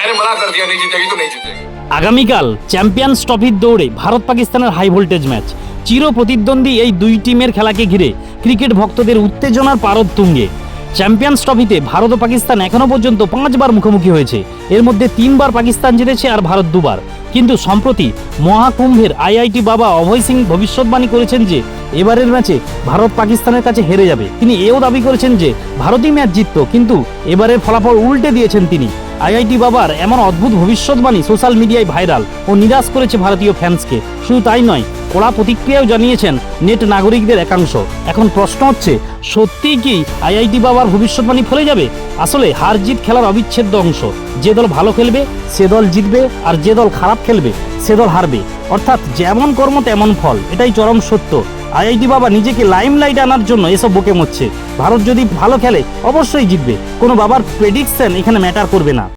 मैंने मना कर दिया, नहीं जीतेगी तो नहीं जीतेगी। আগামীকাল চ্যাম্পিয়ন্স ট্রফির দৌড়ে ভারত পাকিস্তানের হাই ভোল্টেজ ম্যাচ। চির প্রতিদ্বন্দ্বী এই দুই টিমের খেলাকে ঘিরে ক্রিকেট ভক্তদের উত্তেজনার পারদ তুঙ্গে। চ্যাম্পিয়ন্স ট্রফিতে ভারত ও পাকিস্তান এখনো পর্যন্ত 5 বার মুখোমুখি হয়েছে। এর মধ্যে 3 বার পাকিস্তান জিতেছে আর ভারত 2 বার। কিন্তু সম্প্রতি মহাকুম্ভের আইআইটি বাবা অভয় সিং ভবিষ্যৎবাণী করেছেন যে এবারের ম্যাচে ভারত পাকিস্তানের কাছে হেরে যাবে। তিনি এও দাবি করেছেন যে ভারতই ম্যাচ জিতত, কিন্তু এবারের ফলাফল উল্টে দিয়েছেন তিনি। আইআইটি বাবার এমন অদ্ভুত ভবিষ্যৎবাণী সোশ্যাল মিডিয়ায় ভাইরাল ও নিরাশ করেছে ভারতীয় ফ্যান্সকে। শুধু তাই নয়, কড়া প্রতিক্রিয়াও জানিয়েছেন নেট নাগরিকদের একাংশ। এখন প্রশ্ন হচ্ছে, সত্যিই কি আইআইটি বাবার ভবিষ্যৎবাণী ফলে যাবে? আসলে হার জিত খেলার অবিচ্ছেদ্য অংশ। যে দল ভালো খেলবে সে দল জিতবে, আর যে দল খারাপ খেলবে সে দল হারবে। অর্থাৎ যেমন কর্ম তেমন ফল, এটাই চরম সত্য। আইআইটি বাবা নিজেকে লাইমলাইট আনার জন্য এসব বকে মরছে। ভারত যদি ভালো খেলে অবশ্যই জিতবে, কোনো বাবার প্রেডিকশন এখানে ম্যাটার করবে না।